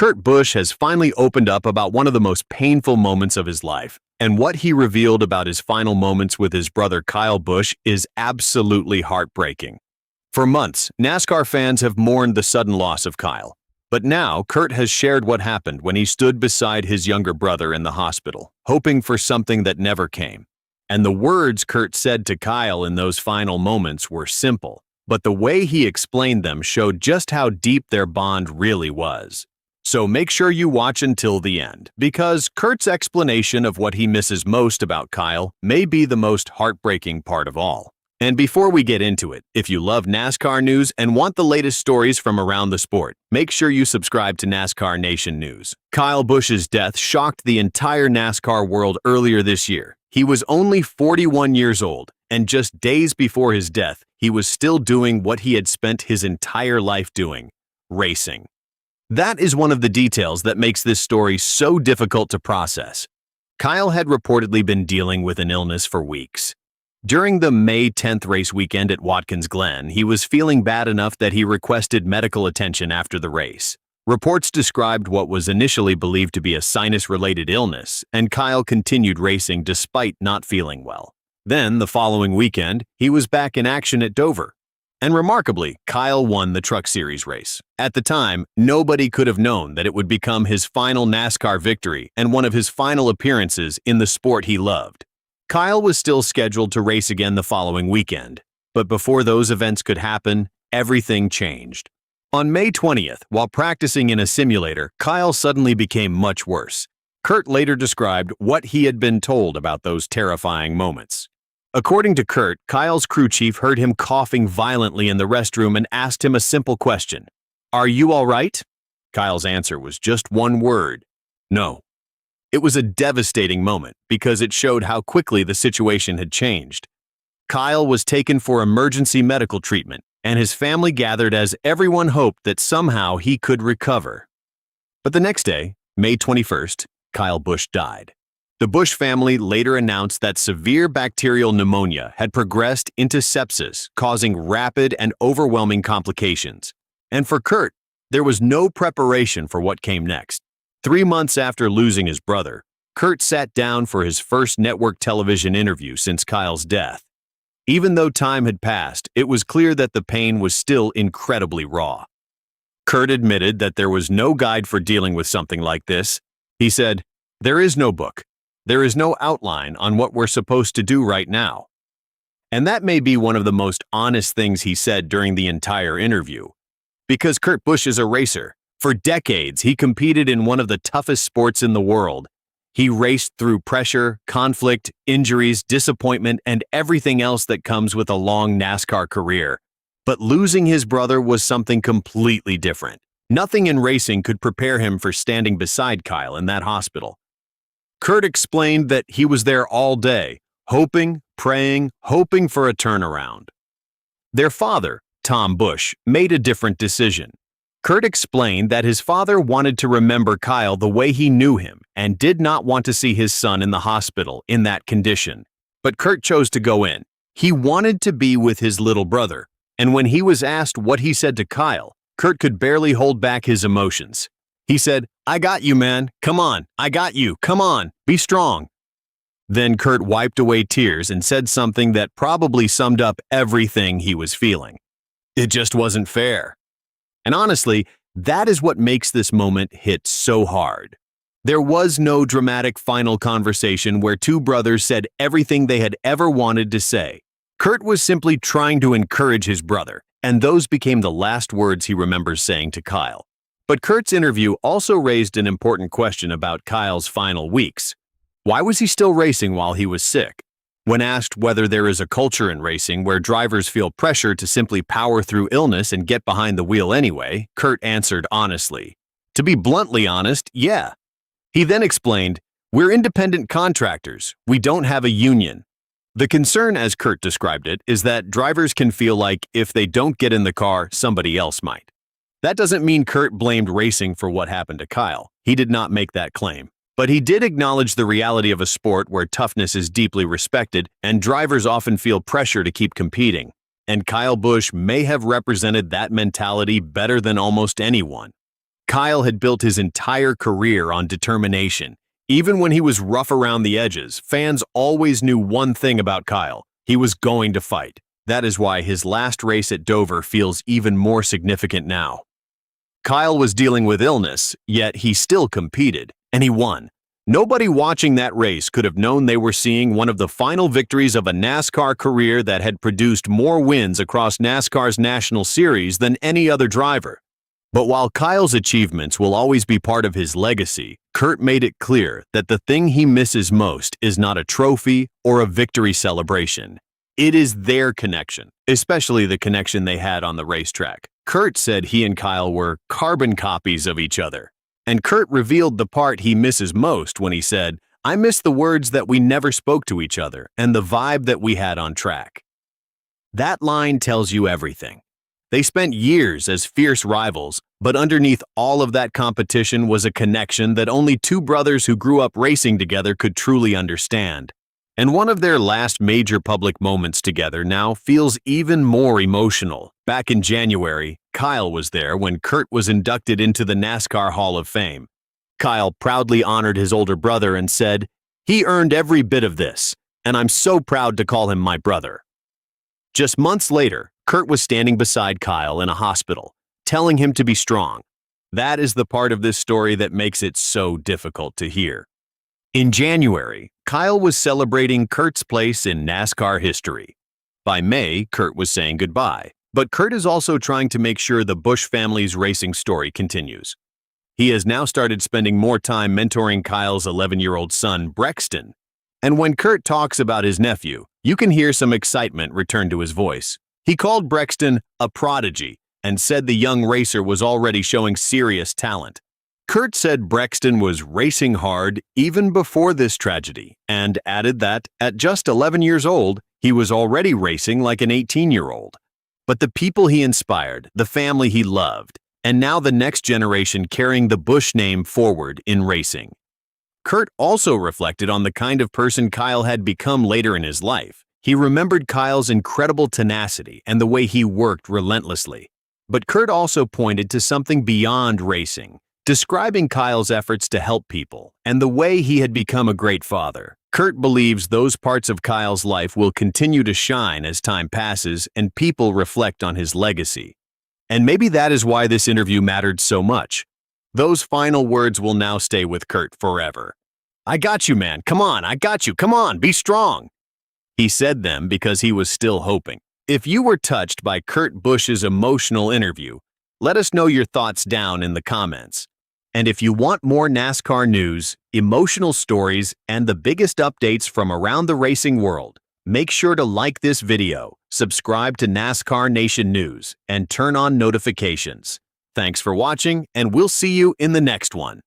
Kurt Busch has finally opened up about one of the most painful moments of his life, and what he revealed about his final moments with his brother Kyle Busch is absolutely heartbreaking. For months, NASCAR fans have mourned the sudden loss of Kyle. But now, Kurt has shared what happened when he stood beside his younger brother in the hospital, hoping for something that never came. And the words Kurt said to Kyle in those final moments were simple, but the way he explained them showed just how deep their bond really was. So make sure you watch until the end, because Kurt's explanation of what he misses most about Kyle may be the most heartbreaking part of all. And before we get into it, if you love NASCAR news and want the latest stories from around the sport, make sure you subscribe to NASCAR Nation News. Kyle Busch's death shocked the entire NASCAR world earlier this year. He was only 41 years old, and just days before his death, he was still doing what he had spent his entire life doing: racing. That is one of the details that makes this story so difficult to process. Kyle had reportedly been dealing with an illness for weeks. During the May 10th race weekend at Watkins Glen, he was feeling bad enough that he requested medical attention after the race. Reports described what was initially believed to be a sinus-related illness, and Kyle continued racing despite not feeling well. Then, the following weekend, he was back in action at Dover. And remarkably, Kyle won the Truck Series race. At the time, nobody could have known that it would become his final NASCAR victory and one of his final appearances in the sport he loved. Kyle was still scheduled to race again the following weekend, but before those events could happen, everything changed. On May 20th, while practicing in a simulator, Kyle suddenly became much worse. Kurt later described what he had been told about those terrifying moments. According to Kurt, Kyle's crew chief heard him coughing violently in the restroom and asked him a simple question: "Are you all right?" Kyle's answer was just one word: "No." It was a devastating moment because it showed how quickly the situation had changed. Kyle was taken for emergency medical treatment, and his family gathered as everyone hoped that somehow he could recover. But the next day, May 21st, Kyle Busch died. The Busch family later announced that severe bacterial pneumonia had progressed into sepsis, causing rapid and overwhelming complications. And for Kurt, there was no preparation for what came next. 3 months after losing his brother, Kurt sat down for his first network television interview since Kyle's death. Even though time had passed, it was clear that the pain was still incredibly raw. Kurt admitted that there was no guide for dealing with something like this. He said, "There is no book. There is no outline on what we're supposed to do right now." And that may be one of the most honest things he said during the entire interview. Because Kurt Busch is a racer. For decades, he competed in one of the toughest sports in the world. He raced through pressure, conflict, injuries, disappointment, and everything else that comes with a long NASCAR career. But losing his brother was something completely different. Nothing in racing could prepare him for standing beside Kyle in that hospital. Kurt explained that he was there all day, hoping, praying, hoping for a turnaround. Their father, Tom Busch, made a different decision. Kurt explained that his father wanted to remember Kyle the way he knew him and did not want to see his son in the hospital in that condition. But Kurt chose to go in. He wanted to be with his little brother, and when he was asked what he said to Kyle, Kurt could barely hold back his emotions. He said, "I got you, man. Come on. I got you. Come on. Be strong." Then Kurt wiped away tears and said something that probably summed up everything he was feeling. It just wasn't fair. And honestly, that is what makes this moment hit so hard. There was no dramatic final conversation where two brothers said everything they had ever wanted to say. Kurt was simply trying to encourage his brother, and those became the last words he remembers saying to Kyle. But Kurt's interview also raised an important question about Kyle's final weeks. Why was he still racing while he was sick? When asked whether there is a culture in racing where drivers feel pressure to simply power through illness and get behind the wheel anyway, Kurt answered honestly. To be bluntly honest, yeah. He then explained, "We're independent contractors. We don't have a union." The concern, as Kurt described it, is that drivers can feel like if they don't get in the car, somebody else might. That doesn't mean Kurt blamed racing for what happened to Kyle. He did not make that claim. But he did acknowledge the reality of a sport where toughness is deeply respected and drivers often feel pressure to keep competing. And Kyle Busch may have represented that mentality better than almost anyone. Kyle had built his entire career on determination. Even when he was rough around the edges, fans always knew one thing about Kyle: he was going to fight. That is why his last race at Dover feels even more significant now. Kyle was dealing with illness, yet he still competed, and he won. Nobody watching that race could have known they were seeing one of the final victories of a NASCAR career that had produced more wins across NASCAR's National Series than any other driver. But while Kyle's achievements will always be part of his legacy, Kurt made it clear that the thing he misses most is not a trophy or a victory celebration. It is their connection, especially the connection they had on the racetrack. Kurt said he and Kyle were carbon copies of each other. And Kurt revealed the part he misses most when he said, "I miss the words that we never spoke to each other and the vibe that we had on track." That line tells you everything. They spent years as fierce rivals, but underneath all of that competition was a connection that only two brothers who grew up racing together could truly understand. And one of their last major public moments together now feels even more emotional. Back in January, Kyle was there when Kurt was inducted into the NASCAR Hall of Fame. Kyle proudly honored his older brother and said, "He earned every bit of this, and I'm so proud to call him my brother." Just months later, Kurt was standing beside Kyle in a hospital, telling him to be strong. That is the part of this story that makes it so difficult to hear. In January, Kyle was celebrating Kurt's place in NASCAR history. By May, Kurt was saying goodbye, but Kurt is also trying to make sure the Busch family's racing story continues. He has now started spending more time mentoring Kyle's 11-year-old son, Brexton. And when Kurt talks about his nephew, you can hear some excitement return to his voice. He called Brexton a prodigy and said the young racer was already showing serious talent. Kurt said Brexton was racing hard even before this tragedy and added that at just 11 years old, he was already racing like an 18-year-old. But the people he inspired, the family he loved, and now the next generation carrying the Busch name forward in racing. Kurt also reflected on the kind of person Kyle had become later in his life. He remembered Kyle's incredible tenacity and the way he worked relentlessly. But Kurt also pointed to something beyond racing, describing Kyle's efforts to help people and the way he had become a great father. Kurt believes those parts of Kyle's life will continue to shine as time passes and people reflect on his legacy. And maybe that is why this interview mattered so much. Those final words will now stay with Kurt forever. "I got you, man. Come on, I got you. Come on, be strong." He said them because he was still hoping. If you were touched by Kurt Busch's emotional interview, let us know your thoughts down in the comments. And if you want more NASCAR news, emotional stories, and the biggest updates from around the racing world, make sure to like this video, subscribe to NASCAR Nation News, and turn on notifications. Thanks for watching, and we'll see you in the next one.